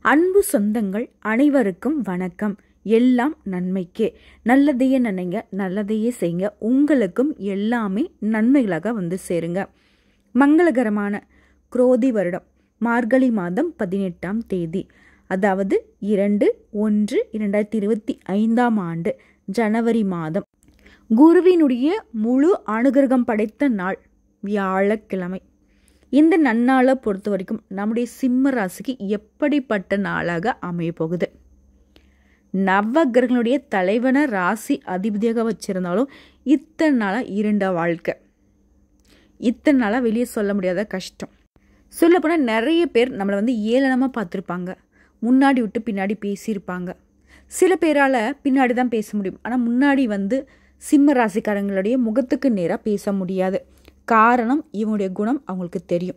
அன்பு சொந்தங்கள் அனைவருக்கும் வணக்கம். எல்லாம் நன்மைக்கே. நல்லதையே நினைங்க, நல்லதையே செய்யுங்க. உங்களுக்கும் எல்லாமே நன்மைகளாக வந்து சேருங்க. மங்களகரமான குரோதி வருடம் மார்கழி மாதம் 18ஆம் தேதி, அதாவது 2/1/2025 ஆண்டு ஜனவரி மாதம், குருவினுடைய முழு அனுகிரகம் படைத்த நாள் வியாழக்கிழமை. இந்த நன்னாளை பொறுத்த வரைக்கும் நம்முடைய சிம்ம ராசிக்கு எப்படிப்பட்ட நாளாக அமைய போகுது? நவகிரகங்களுடைய தலைவனை ராசி அதிபதியாக வச்சிருந்தாலும் இத்தனை நாளாக இருண்ட வாழ்க்கை, இத்தனை நாளாக வெளியே சொல்ல முடியாத கஷ்டம். சொல்லப்போனால் நிறைய பேர் நம்மளை வந்து ஏளனமாக பார்த்துருப்பாங்க, முன்னாடி விட்டு பின்னாடி பேசியிருப்பாங்க. சில பேரால் பின்னாடி தான் பேச முடியும், ஆனால் முன்னாடி வந்து சிம்ம ராசிக்காரங்களுடைய முகத்துக்கு நேராக பேச முடியாது. காரணம், இவனுடைய குணம் அவங்களுக்கு தெரியும்,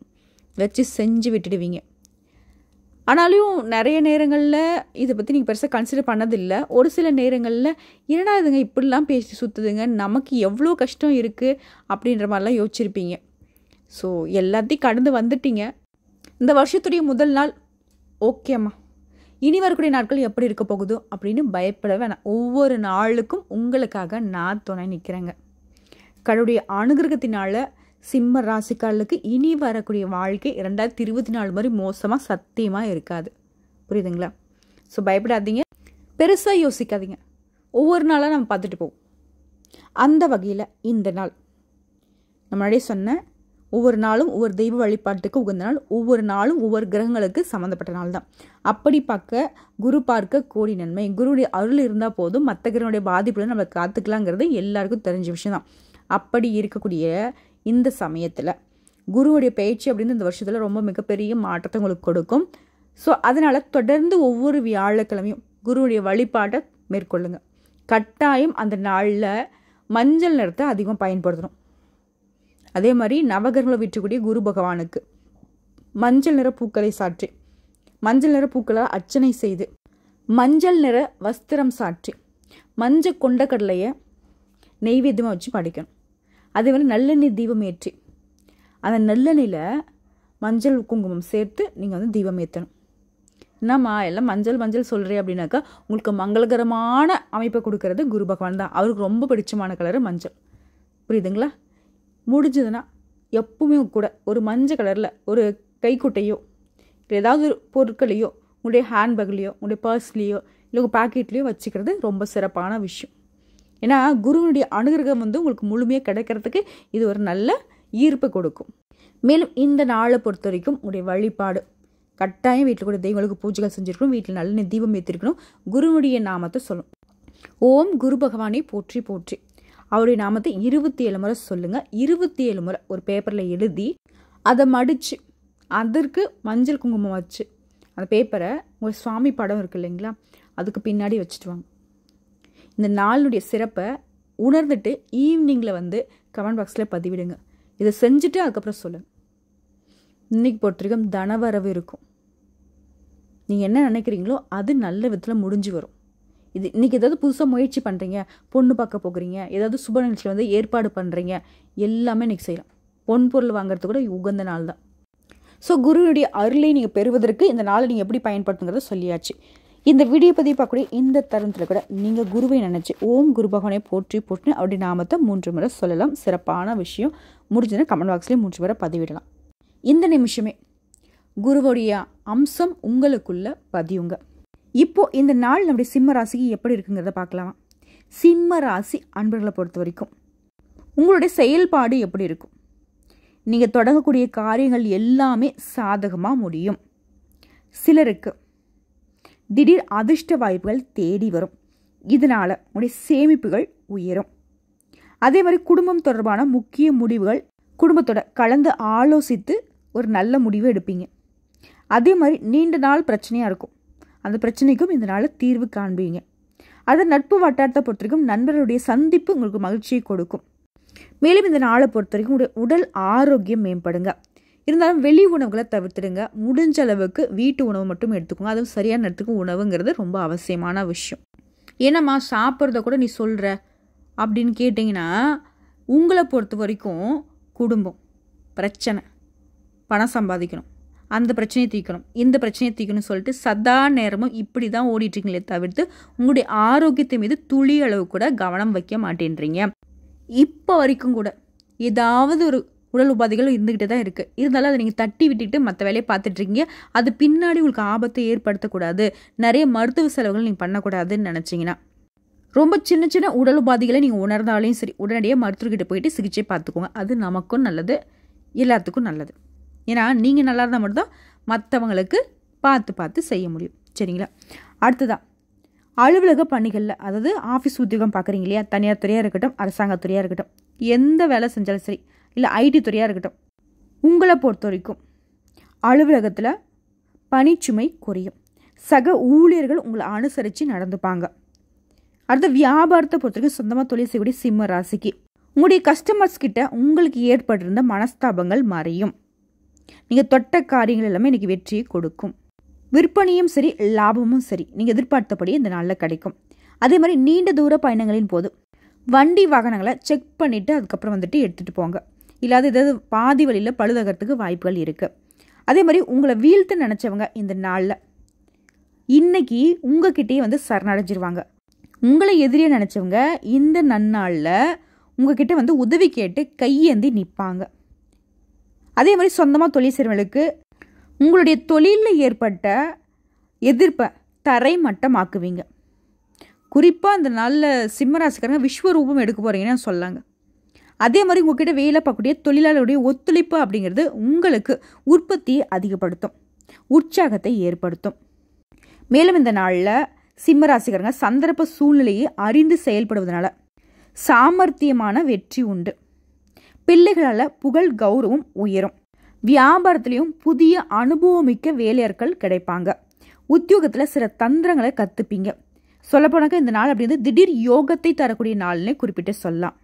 வச்சு செஞ்சு விட்டுடுவீங்க. ஆனாலும் நிறைய நேரங்களில் இதை பற்றி நீங்கள் பெருசாக கன்சிடர் பண்ணதில்லை. ஒரு சில நேரங்களில் என்னடா இதுங்க இப்படிலாம் பேசி சுற்றுதுங்க, நமக்கு எவ்வளோ கஷ்டம் இருக்குது அப்படின்ற மாதிரிலாம் யோசிச்சிருப்பீங்க. ஸோ எல்லாத்தையும் கடந்து வந்துட்டீங்க. இந்த வருஷத்துடைய முதல் நாள் ஓகேம்மா, இனி வரக்கூடிய நாட்கள் எப்படி இருக்க போகுதோ அப்படின்னு பயப்பட வேணாம். ஒவ்வொரு நாளுக்கும் உங்களுக்காக நான் துணை நிற்கிறேங்க. கடவுளுடைய அனுகிரகத்தினால சிம்ம ராசிக்காரர்களுக்கு இனி வரக்கூடிய வாழ்க்கை 2024 மாதிரி மோசமாக சத்தியமாக இருக்காது. புரியுதுங்களா? ஸோ பயப்படாதீங்க, பெருசாக யோசிக்காதீங்க. ஒவ்வொரு நாளாக நம்ம பார்த்துட்டு போவோம். அந்த வகையில் இந்த நாள் நம்ம முன்னாடியே சொன்ன ஒவ்வொரு நாளும் ஒவ்வொரு தெய்வ வழிபாட்டுக்கு உகந்த நாள், ஒவ்வொரு நாளும் ஒவ்வொரு கிரகங்களுக்கு சம்மந்தப்பட்ட நாள் தான். அப்படி பார்க்க குரு பார்க்க கோடி நன்மை. குருவுடைய அருள் இருந்தால் போதும், மற்ற கிரகனுடைய பாதிப்புல நம்ம காத்துக்கலாங்கிறது எல்லாருக்கும் தெரிஞ்ச விஷயம் தான். அப்படி இருக்கக்கூடிய இந்த சமயத்தில் குருவுடைய பயிற்சி அப்படின்னு இந்த வருஷத்தில் ரொம்ப மிகப்பெரிய மாற்றத்தை உங்களுக்கு கொடுக்கும். ஸோ அதனால் தொடர்ந்து ஒவ்வொரு வியாழக்கிழமையும் குருவுடைய வழிபாட்டை மேற்கொள்ளுங்க. கட்டாயம் அந்த நாளில் மஞ்சள் நிறத்தை அதிகம் பயன்படுத்தணும். அதே மாதிரி நவகிரகங்களை விற்றக்கூடிய குரு பகவானுக்கு மஞ்சள் நிற பூக்களை சாற்றி, மஞ்சள் நிற பூக்களை அர்ச்சனை செய்து, மஞ்சள் நிற வஸ்திரம் சாற்றி, மஞ்சள் கொண்ட கடலையை நெய்வேத்தியமாக வச்சு படைக்கணும். அதே மாதிரி நல்லெண்ணெய் தீபம் ஏற்றி, அந்த நல்லெண்ணெயில் மஞ்சள் குங்குமம் சேர்த்து நீங்கள் வந்து தீபம் ஏற்றணும். என்னம்மா எல்லாம் மஞ்சள் மஞ்சள் சொல்கிறேன் அப்படின்னாக்கா, உங்களுக்கு மங்களகரமான அமைப்பை கொடுக்கறது குரு பகவான் தான். அவருக்கு ரொம்ப பிடிச்சமான கலரு மஞ்சள். புரியுதுங்களா? முடிஞ்சதுன்னா எப்பவுமே கூட ஒரு மஞ்சள் கலரில் ஒரு கைக்குட்டையோ இல்லை ஏதாவது ஒரு பொருட்களையோ உங்களுடைய ஹேண்ட்பேக்லேயோ உங்களுடைய பர்ஸ்லேயோ இல்லை உங்கள் பாக்கெட்லேயோ வச்சுக்கிறது ரொம்ப சிறப்பான விஷயம். ஏன்னா குருவினுடைய அனுகிரகம் வந்து உங்களுக்கு முழுமையாக கிடைக்கிறதுக்கு இது ஒரு நல்ல ஈர்ப்பை கொடுக்கும். மேலும் இந்த நாளை பொறுத்த வரைக்கும் உங்களுடைய வழிபாடு கட்டாயம் வீட்டில் கூட தெய்வங்களுக்கு பூஜைகள் செஞ்சுருக்கணும், வீட்டில் நல்ல தீபம் ஏற்றிருக்கணும், குருவுடைய நாமத்தை சொல்லணும். ஓம் குரு பகவானை போற்றி போற்றி அவருடைய நாமத்தை 27 முறை சொல்லுங்கள். 27 முறை ஒரு பேப்பரில் எழுதி அதை மடித்து அதற்கு மஞ்சள் குங்குமம் வச்சு அந்த பேப்பரை உங்கள் சுவாமி படம் இருக்குது இல்லைங்களா, அதுக்கு பின்னாடி வச்சுட்டு வாங்க. இந்த நாளுடைய சிறப்பை உணர்ந்துட்டு ஈவினிங்கில் வந்து கமெண்ட் பாக்ஸில் பதிவிடுங்க. இதை செஞ்சுட்டு அதுக்கப்புறம் சொல்லுங்கள். இன்றைக்கி பொறுத்தவரைக்கும் தனவரவு இருக்கும். நீங்கள் என்ன நினைக்கிறீங்களோ அது நல்ல விதத்தில் முடிஞ்சு வரும். இது இன்றைக்கி ஏதாவது புதுசாக முயற்சி பண்ணுறீங்க, பொண்ணு பார்க்க போகிறீங்க, ஏதாவது சுப நிகழ்ச்சியில் வந்து ஏற்பாடு பண்ணுறீங்க, எல்லாமே இன்றைக்கி செய்யலாம். பொன் பொருள் வாங்குறது கூட உகந்த நாள் தான். ஸோ குருவுடைய அருளை நீங்கள் பெறுவதற்கு இந்த நாளை நீங்கள் எப்படி பயன்படுத்துங்கிறத சொல்லியாச்சு. இந்த வீடியோ பதிவு பார்க்கக்கூடிய இந்த தருணத்தில் கூட நீங்கள் குருவை நினச்சி ஓம் குரு பகவானை போற்றி போற்றி அவருடைய நாமத்தை 3 முறை சொல்லலாம். சிறப்பான விஷயம். முடிஞ்சதுன்னா கமெண்ட் பாக்ஸ்லேயே 3 முறை பதிவிடலாம். இந்த நிமிஷமே குருவுடைய அம்சம் உங்களுக்குள்ள பதியுங்க. இப்போ இந்த நாள் நம்முடைய சிம்ம ராசிக்கு எப்படி இருக்குங்கிறத பார்க்கலாமா? சிம்ம ராசி அன்பர்களை பொறுத்த வரைக்கும் உங்களுடைய செயல்பாடு எப்படி இருக்கும்? நீங்கள் தொடங்கக்கூடிய காரியங்கள் எல்லாமே சாதகமாக முடியும். சிலருக்கு திடீர் அதிர்ஷ்ட வாய்ப்புகள் தேடி வரும். இதனால் உங்களுடைய சேமிப்புகள் உயரும். அதே மாதிரி குடும்பம் தொடர்பான முக்கிய முடிவுகள் குடும்பத்தோட கலந்து ஆலோசித்து ஒரு நல்ல முடிவு எடுப்பீங்க. அதே மாதிரி நீண்ட நாள் பிரச்சனையாக இருக்கும், அந்த பிரச்சனைக்கும் இந்த நாள் தீர்வு காண்பீங்க. அதை நட்பு வட்டாரத்தை பொறுத்த வரைக்கும் நண்பர்களுடைய சந்திப்பு உங்களுக்கு மகிழ்ச்சியை கொடுக்கும். மேலும் இந்த நாளை பொறுத்த வரைக்கும் உங்களுடைய உடல் ஆரோக்கியம் மேம்படுங்க. இருந்தாலும் வெளி உணவுகளை தவிர்த்துடுங்க. முடிஞ்ச அளவுக்கு வீட்டு உணவு மட்டும் எடுத்துக்கோங்க. அதுவும் சரியான நேரத்துக்கு உணவுங்கிறது ரொம்ப அவசியமான விஷயம். ஏன்னாம்மா சாப்பிட்றத கூட நீ சொல்கிற அப்படின்னு கேட்டிங்கன்னா, உங்களை பொறுத்த வரைக்கும் குடும்பம் பிரச்சனை, பணம் சம்பாதிக்கணும், அந்த பிரச்சனையை தீர்க்கணும், இந்த பிரச்சனையை தீர்க்கணும்னு சொல்லிட்டு சதா நேரமும் இப்படி தான் ஓடிட்டுருக்கீங்களே தவிர்த்து உங்களுடைய ஆரோக்கியத்தை மீது துளி அளவு கூட கவனம் வைக்க மாட்டேன்றீங்க. இப்போ வரைக்கும் கூட ஏதாவது ஒரு உடல் உபாதைகள் இருந்துக்கிட்டே தான் இருக்குது. இருந்தாலும் அதை நீங்கள் தட்டி விட்டுட்டு மற்ற வேலையை பார்த்துட்ருக்கீங்க. அது பின்னாடி உங்களுக்கு ஆபத்தை ஏற்படுத்தக்கூடாது, நிறைய மருத்துவ செலவுகள் நீங்கள் பண்ணக்கூடாதுன்னு நினச்சிங்கன்னா, ரொம்ப சின்ன சின்ன உடல் உபாதைகளை நீங்கள் உணர்ந்தாலையும் சரி உடனடியாக மருத்துவர்கிட்ட போயிட்டு சிகிச்சை பார்த்துக்கோங்க. அது நமக்கும் நல்லது, எல்லாத்துக்கும் நல்லது. ஏன்னா நீங்கள் நல்லா இருந்தால் மட்டும்தான் மற்றவங்களுக்கு பார்த்து செய்ய முடியும். சரிங்களா? அடுத்ததான் அலுவலக பணிகளில், அதாவது ஆஃபீஸ் உத்தியோகம் பார்க்குறீங்க இல்லையா, தனியார் துறையாக இருக்கட்டும், அரசாங்கத்துறையாக இருக்கட்டும், எந்த வேலை செஞ்சாலும் சரி, இல்லை ஐடி துறையாக இருக்கட்டும், உங்களை பொறுத்த வரைக்கும் அலுவலகத்தில் பணிச்சுமை குறையும். சக ஊழியர்கள் உங்களை அனுசரித்து நடந்துப்பாங்க. அடுத்த வியாபாரத்தை பொறுத்த வரைக்கும் சொந்தமாக தொழில் செய்யக்கூடிய சிம்ம ராசிக்கு உங்களுடைய கஸ்டமர்ஸ் கிட்ட உங்களுக்கு ஏற்பட்டிருந்த மனஸ்தாபங்கள் மறையும். நீங்கள் தொட்ட காரியங்கள் எல்லாமே இன்றைக்கி வெற்றியை கொடுக்கும். விற்பனையும் சரி லாபமும் சரி நீங்கள் எதிர்பார்த்தபடி இந்த நாளில் கிடைக்கும். அதே மாதிரி நீண்ட தூர பயணங்களின் போது வண்டி வாகனங்களை செக் பண்ணிவிட்டு அதுக்கப்புறம் எடுத்துகிட்டு போங்க. இல்லாத ஏதாவது பாதி வழியில் பழுதகிறதுக்கு வாய்ப்புகள் இருக்குது. அதே மாதிரி உங்களை வீழ்த்து நினச்சவங்க இந்த நாளில் இன்னைக்கு உங்ககிட்டயே சரணடைஞ்சிருவாங்க. உங்களை எதிரியை நினச்சவங்க இந்த நன்னாளில் உங்ககிட்ட உதவி கேட்டு கையேந்தி நிற்பாங்க. அதே மாதிரி சொந்தமாக தொழில் செய்கிறவங்களுக்கு உங்களுடைய தொழிலில் ஏற்பட்ட எதிர்ப்பை தரைமட்டமாக்குவீங்க. குறிப்பாக அந்த நாளில் சிம்மராசிக்காரங்க விஸ்வரூபம் எடுக்க போகிறீங்கன்னு சொல்லாங்க. அதே மாதிரி உங்ககிட்ட வேலை பார்க்கக்கூடிய தொழிலாளருடைய ஒத்துழைப்பு அப்படிங்கிறது உங்களுக்கு உற்பத்தியை அதிகப்படுத்தும், உற்சாகத்தை ஏற்படுத்தும். மேலும் இந்த நாளில் சிம்மராசிக்காரங்க சந்தர்ப்ப சூழ்நிலையை அறிந்து செயல்படுவதனால சாமர்த்தியமான வெற்றி உண்டு. பிள்ளைகளால் புகழ் கௌரவம் உயரும். வியாபாரத்திலையும் புதிய அனுபவமிக்க வேலையாட்கள் கிடைப்பாங்க. உத்தியோகத்தில் சில தந்திரங்களை கற்றுப்பீங்க. சொல்லப்போனாக்க இந்த நாள் அப்படிங்கிறது திடீர் யோகத்தை தரக்கூடிய நாள்னே குறிப்பிட்டு சொல்லலாம்.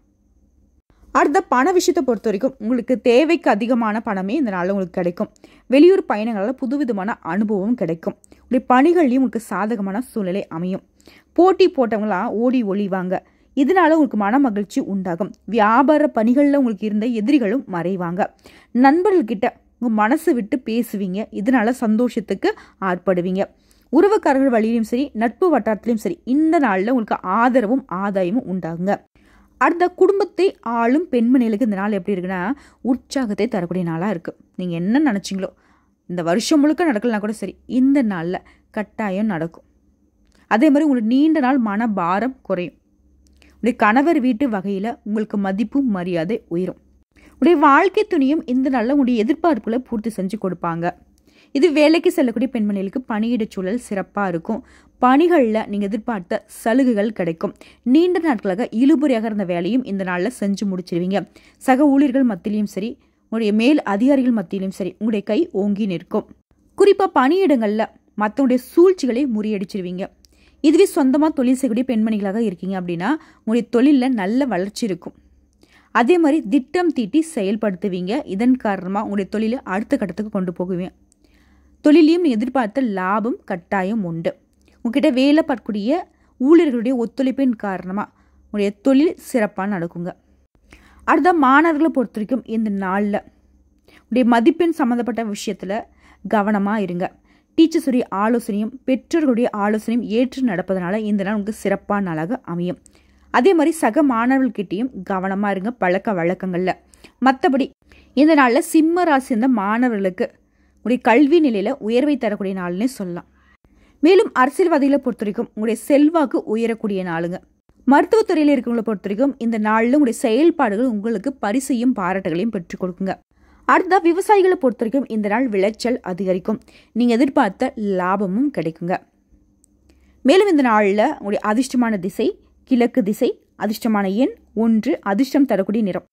அடுத்த பண விஷயத்தை பொறுத்த வரைக்கும் உங்களுக்கு தேவைக்கு அதிகமான பணமே இந்த நாளில் உங்களுக்கு கிடைக்கும். வெளியூர் பயணங்களால் புதுவிதமான அனுபவம் கிடைக்கும். உடைய பணிகள்லையும் உங்களுக்கு சாதகமான சூழ்நிலை அமையும். போட்டி போட்டவங்களாம் ஓடி ஒளிவாங்க. இதனால உங்களுக்கு மன மகிழ்ச்சி உண்டாகும். வியாபார பணிகளில் உங்களுக்கு இருந்த எதிரிகளும் மறைவாங்க. நண்பர்கள்கிட்ட உங்கள் மனசு விட்டு பேசுவீங்க. இதனால சந்தோஷத்துக்கு ஆட்படுவீங்க. உறவுக்காரர்கள் வழியிலும் சரி நட்பு வட்டாரத்திலையும் சரி இந்த நாளில் உங்களுக்கு ஆதரவும் ஆதாயமும் உண்டாகுங்க. அடுத்த குடும்பத்தை ஆளும் பெண்மணிகளுக்கு இந்த நாள் எப்படி இருக்குன்னா உற்சாகத்தை தரக்கூடிய நாளாக இருக்குது. நீங்கள் என்ன நினச்சிங்களோ இந்த வருஷம் முழுக்க நடக்கலனா கூட சரி இந்த நாளில் கட்டாயம் நடக்கும். அதே மாதிரி உங்களுக்கு நீண்ட நாள் மன பாரம் குறையும். உடைய கணவர் வீட்டு வகையில் உங்களுக்கு மதிப்பும் மரியாதை உயரும். உடைய வாழ்க்கை துணியும் இந்த நாளில் உங்களுடைய எதிர்பார்ப்புகளை பூர்த்தி செஞ்சு கொடுப்பாங்க. இது வேலைக்கு செல்லக்கூடிய பெண்மணிகளுக்கு பணியிட சூழல் சிறப்பாக இருக்கும். பணிகளில் நீங்கள் எதிர்பார்த்த சலுகைகள் கிடைக்கும். நீண்ட நாட்களாக இழுபறியாக இருந்த வேலையும் இந்த நாளில் செஞ்சு முடிச்சிருவீங்க. சக ஊழியர்கள் மத்தியிலையும் சரி உங்களுடைய மேல் அதிகாரிகள் மத்தியிலும் சரி உங்களுடைய கை ஓங்கி நிற்கும். குறிப்பாக பணியிடங்களில் மற்றவங்களுடைய சூழ்ச்சிகளை முறியடிச்சிருவீங்க. இதுவே சொந்தமாக தொழில் செய்யக்கூடிய பெண்மணிகளாக இருக்கீங்க அப்படின்னா உங்களுடைய தொழிலில் நல்ல வளர்ச்சி இருக்கும். அதே மாதிரி திட்டம் தீட்டி செயல்படுத்துவீங்க. இதன் காரணமாக உங்களுடைய தொழிலை அடுத்த கட்டத்துக்கு கொண்டு போகுவீங்க. தொழிலையும் எதிர்பார்த்த லாபம் கட்டாயம் உண்டு. உங்ககிட்ட வேலை பார்க்கக்கூடிய ஊழியர்களுடைய ஒத்துழைப்பின் காரணமாக உங்களுடைய தொழில் சிறப்பாக நடக்குங்க. அடுத்த மாணவர்களை பொறுத்த வரைக்கும் இந்த நாளில் உடைய மதிப்பெண் சம்மந்தப்பட்ட விஷயத்தில் கவனமாக இருங்க. டீச்சர்ஸுடைய ஆலோசனையும் பெற்றோர்களுடைய ஆலோசனையும் ஏற்று நடப்பதனால இந்த நாள் உங்களுக்கு சிறப்பான நாளாக அமையும். அதே மாதிரி சக மாணவர்கள்கிட்டையும் கவனமாக இருங்க பழக்க வழக்கங்களில். மற்றபடி இந்த நாளில் சிம்ம ராசி இருந்த மாணவர்களுக்கு உங்களுடைய கல்வி நிலையில் உயர்வை தரக்கூடிய நாள்னே சொல்லலாம். மேலும் அரசியல்வாதிகளை பொறுத்த வரைக்கும் உங்களுடைய செல்வாக்கு உயரக்கூடிய நாளுங்க. மருத்துவத்துறையில் இருக்கவங்களை பொறுத்த வரைக்கும் இந்த நாளில் உங்களுடைய செயல்பாடுகள் உங்களுக்கு பரிசையும் பாராட்டுகளையும் பெற்றுக் கொடுக்குங்க. அடுத்த விவசாயிகளை பொறுத்த வரைக்கும் இந்த நாள் விளைச்சல் அதிகரிக்கும். நீங்கள் எதிர்பார்த்த லாபமும் கிடைக்குங்க. மேலும் இந்த நாளில் உங்களுடைய அதிர்ஷ்டமான திசை கிழக்கு திசை, அதிர்ஷ்டமான எண் 1, அதிர்ஷ்டம் தரக்கூடிய நிறம்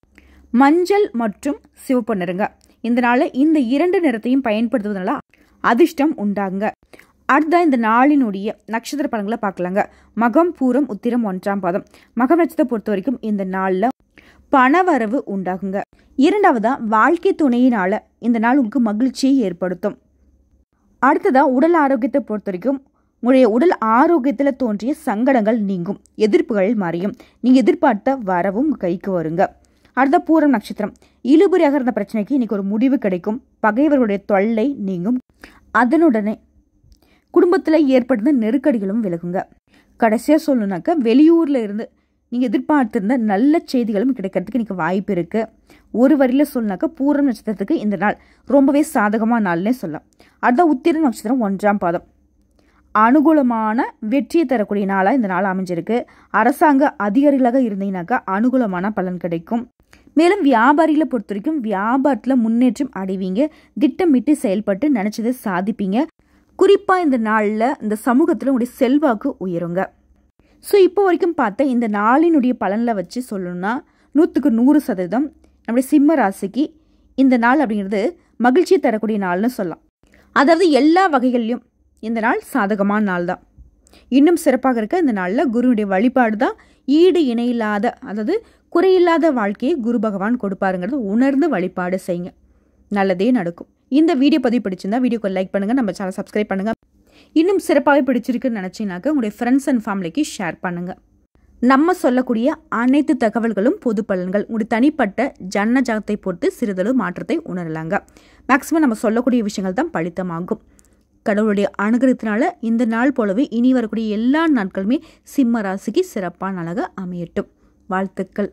மஞ்சள் மற்றும் சிவப்பு நிறங்க. இந்த நாளில் இந்த 2 நிறத்தையும் பயன்படுத்துவதனால அதிர்ஷ்டம் உண்டாகுங்க. அடுத்த இந்த நாளினுடைய நட்சத்திர பலன்களை பார்க்கலாங்க. மகம் பூரம் உத்திரம் 1ஆம் பாதம். மகம் நட்சத்திரத்தை பொறுத்த வரைக்கும் இந்த நாளில் பணவரவு உண்டாகுங்க. இரண்டாவதா வாழ்க்கை துணையினால இந்த நாள் உங்களுக்கு மகிழ்ச்சியை ஏற்படுத்தும். அடுத்ததா உடல் ஆரோக்கியத்தை பொறுத்த வரைக்கும் உங்களுடைய உடல் ஆரோக்கியத்தில் தோன்றிய சங்கடங்கள் நீங்கும், எதிர்ப்புகள் மறையும். நீங்கள் எதிர்பார்த்த வரவும் கைக்கு வருங்க. அடுத்த பூரம் நட்சத்திரம். இழுபறியாக இருந்த பிரச்சனைக்கு இன்னைக்கு ஒரு முடிவு கிடைக்கும். பகைவர்களுடைய தொல்லை நீங்கும். அதனுடனே குடும்பத்தில் ஏற்படுத்த நெருக்கடிகளும் விலகுங்க. கடைசியாக சொல்லணுனாக்கா வெளியூரில் இருந்து நீங்கள் எதிர்பார்த்திருந்த நல்ல செய்திகளும் கிடைக்கிறதுக்கு இன்றைக்கி வாய்ப்பு இருக்குது. ஒரு வரியில் சொல்லனாக்கா பூரம் நட்சத்திரத்துக்கு இந்த நாள் ரொம்பவே சாதகமான நாள்னே சொல்லலாம். அடுத்த உத்திர நட்சத்திரம் 1ஆம் பாதம் அனுகூலமான வெற்றியை தரக்கூடிய நாளாக இந்த நாள் அமைஞ்சிருக்கு. அரசாங்க அதிகாரிகளாக இருந்தீங்கன்னாக்கா அனுகூலமான பலன் கிடைக்கும். மேலும் வியாபாரிகளை பொறுத்த வரைக்கும் வியாபாரத்தில் முன்னேற்றம் அடைவீங்க. திட்டமிட்டு செயல்பட்டு நினச்சதை சாதிப்பீங்க. குறிப்பாக இந்த நாளில் இந்த சமூகத்தில் உங்களுடைய செல்வாக்கு உயருங்க. ஸோ இப்போ வரைக்கும் பார்த்த இந்த நாளினுடைய பலனில் வச்சு சொல்லணும்னா 100க்கு 100% நம்முடைய சிம்ம ராசிக்கு இந்த நாள் அப்படிங்கிறது மகிழ்ச்சியை தரக்கூடிய நாள்னு சொல்லலாம். அதாவது எல்லா வகைகள்லையும் இந்த நாள் சாதகமான நாள் தான். இன்னும் சிறப்பாக இருக்க இந்த நாளில் குருவுடைய வழிபாடு தான் ஈடு இணையில்லாத, அதாவது குறையில்லாத வாழ்க்கையை குரு பகவான் கொடுப்பாருங்கிறது உணர்ந்து வழிபாடு செய்யுங்க. நல்லதே நடக்கும். இந்த வீடியோ பதிவு பிடிச்சிருந்தா வீடியோக்கு லைக் பண்ணுங்கள், நம்ம சேனல் சப்ஸ்கிரைப் பண்ணுங்கள். இன்னும் சிறப்பாகவே பிடிச்சிருக்குன்னு நினச்சிங்கனாக்கா உங்களுடைய ஃப்ரெண்ட்ஸ் அண்ட் ஃபேமிலிக்கு ஷேர் பண்ணுங்கள். நம்ம சொல்லக்கூடிய அனைத்து தகவல்களும் பொது பலன்கள். உங்களுடைய தனிப்பட்ட ஜன்ன ஜாதகத்தை பொறுத்து சிறிதளவு மாற்றத்தை உணரலாங்க. மேக்ஸிமம் நம்ம சொல்லக்கூடிய விஷயங்கள் தான் பலித்தமாகும். கடவுளுடைய அனுகிரகத்தினால இந்த நாள் போலவே இனி வரக்கூடிய எல்லா நாட்களுமே சிம்ம ராசிக்கு சிறப்பான நாளாக அமையட்டும். வாழ்த்துக்கள்.